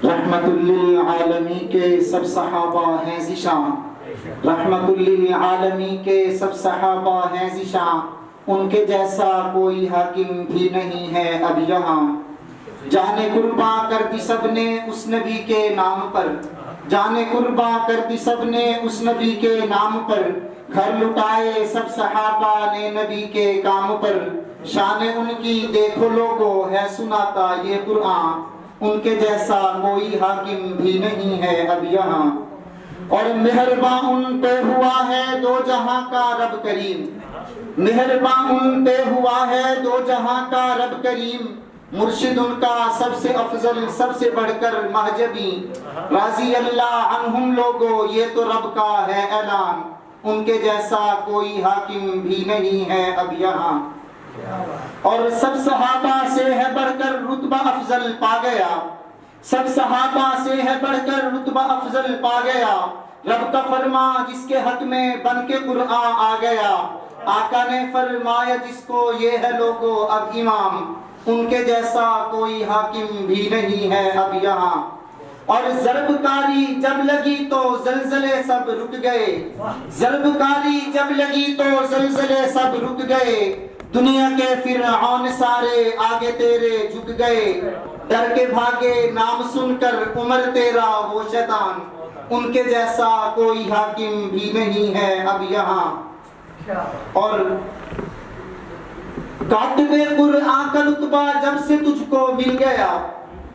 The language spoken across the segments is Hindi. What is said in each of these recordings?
रहमतुल्लिल आलमी के सब सहाबा हैं ज़िशान, रहमतुल्लिल आलमी के सब सहाबा हैं ज़िशान। उनके जैसा कोई हाकिम भी नहीं है अब यहाँ। जाने कुर्बा कर दी सबने उस नबी के नाम पर, जाने कुर्बा कर दी सबने उस नबी के नाम पर। घर लुटाए सब सहाबा ने नबी के काम पर। शान उनकी देखो लोगो है सुनाता ये कुरान। उनके जैसा कोई हाकिम भी नहीं है अब यहाँ। और मेहरबान उन पे हुआ है दो जहां का रब करीम, मेहरबान उन पे हुआ है दो जहां का रब करीम। मुर्शिद उनका सबसे अफजल सबसे बढ़कर महजबी। राजी अल्लाह अन्हुम लोगो ये तो रब का है ऐलान। उनके जैसा कोई हाकिम भी नहीं है अब यहाँ। और सब सहाबा से है बढ़कर रुतबा अफजल पा गया, सब सहाबा से है बढ़कर रुतबा अफजल पा गया। रब का फरमा जिसके हक में बन के कुरान आ गया। आका ने फरमाया जिसको ये है लोगो अब इमाम। उनके जैसा कोई हाकिम भी नहीं है अब यहाँ। और ज़रबकारी जब लगी तो ज़लज़ले सब रुक गए, ज़रबकारी जब लगी तो ज़लज़ले सब रुक गए। दुनिया के फिरऔन सारे आगे तेरे झुक गए। डर के भागे नाम सुनकर उमर तेरा वो शैतान। उनके जैसा कोई हाकिम भी नहीं है अब यहाँ। और कातिबे कुरआन का रुतबा जब से तुझको मिल गया,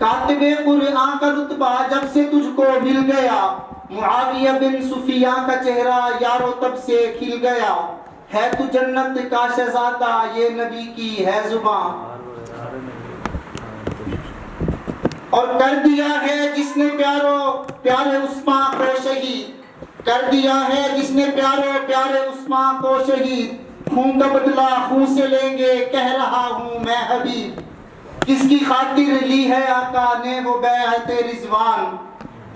कातिबे कुरआन का रुतबा जब से तुझको मिल गया। मुआविया बिन सुफिया का चेहरा यारो तब से खिल गया। है तू जन्नत का शहजादा ये नबी की है जुबान। और कर दिया है जिसने प्यारे उस्मान को शहीद, कर दिया है जिसने प्यारे उस्मान को शहीद। खून का बदला खून से लेंगे कह रहा हूँ मैं हबीब। किसकी खातिर ली है आका ने वो बैअत रिजवान।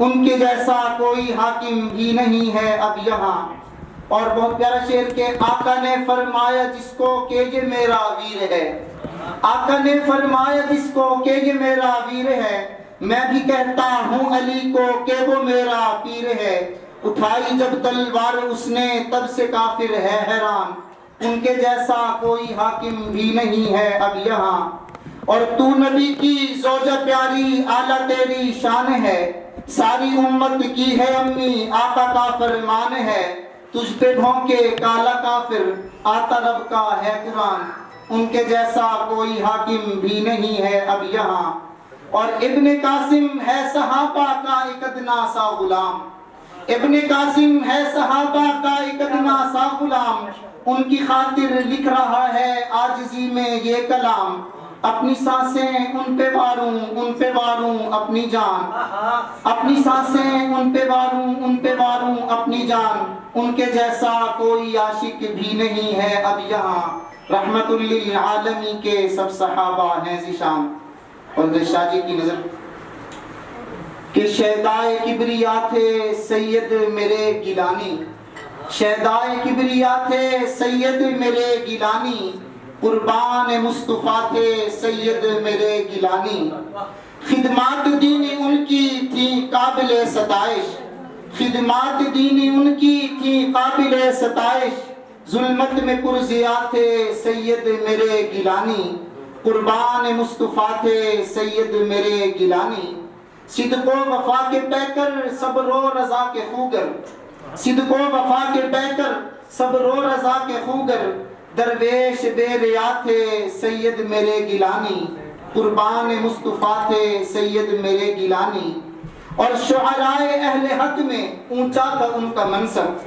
उनके जैसा कोई हाकिम भी नहीं है अब यहाँ। और बहुत प्यारा शेर के आका ने फरमाया जिसको के ये मेरा वीर है, आका ने फरमाया जिसको के ये मेरा वीर है। मैं भी कहता हूँ अली को के वो मेरा पीर है। उठाई जब तलवार उसने तब से काफिर है हैरान। उनके जैसा कोई हाकिम भी नहीं है अब यहाँ। और तू नबी की ज़ौजा प्यारी आला तेरी शान है। सारी उम्मत की है अम्मी आका का फरमान है। तुझ पे भौंके काला काफिर आता रब का है कुरान। उनके जैसा कोई हाकिम भी नहीं है अब यहाँ। और इब्ने कासिम है सहाबा का एक अदना सा गुलाम, इब्ने कासिम है सहाबा का एक अदना सा गुलाम। उनकी खातिर लिख रहा है आजिज़ी में ये कलाम। अपनी सांसें उन पे वारूं अपनी जान, अपनी सांसें उन पे वारूं अपनी जान। उनके जैसा कोई आशिक भी नहीं है अब यहाँ। रहमतुल्लिल आलमी के सब सहाबा हैं ज़िशान। और शाह जी की नजर के शहदाए किबरिया थे सैयद मेरे गिलानी, शहदाए किबरिया थे सैयद मेरे गिलानी। कुर्बान मुस्तफा थे सैयद मेरे गिलानी। खिदमात दीनी उनकी थी काबिले सताइश, खिदमात दीनी उनकी थी काबिले सताइश। जुल्मत में पुरजिया थे सैयद मेरे गिलानी। कुर्बान मुस्तफा थे सैयद मेरे गिलानी। सिद्को वफा के पैकर सबरो रजा के खूगर, सिद्को वफा के पैकर सबरो रजा के खूगर। दरवेश बेरिया थे सैयद मेरे गिलानी। कुर्बान मुस्तफा थे सैयद मेरे गिलानी। और शुअराए अहले हक में ऊंचा था उनका मनसब,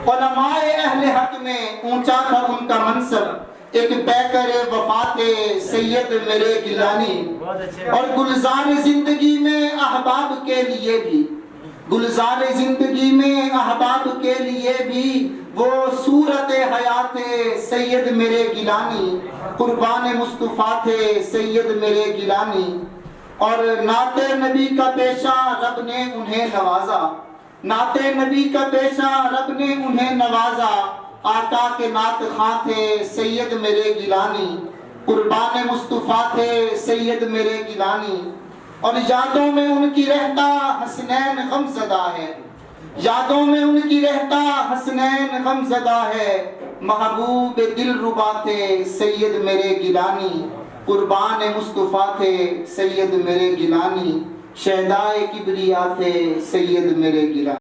उलमाए अहले हक में ऊंचा था उनका मनसब। एक पैकर वफा थे सैयद मेरे गिलानी। और गुलजार जिंदगी में अहबाब के लिए भी, गुलजार जिंदगी में अहबाब के लिए भी वो सूरत हयात सैयद मेरे गिलानी। कुर्बान मुस्तफा थे सैयद मेरे गिलानी। और नाते नबी का पेशा रब ने उन्हें नवाजा, नाते नबी का पेशा रब ने उन्हें नवाजा। आका के नात खां थे सैयद मेरे गिलानी। कुर्बान मुस्तफा थे सैयद मेरे गिलानी। और यादों में उनकी रहता हसनैन गमज़दा है, यादों में उनकी रहता हसनैन गमज़दा है। महबूब दिलरुबा थे सैयद मेरे गिलानी, कुर्बान मुस्तफ़ा थे सैयद मेरे गिलानी, शहदाए किबरिया थे सैयद मेरे गिलानी।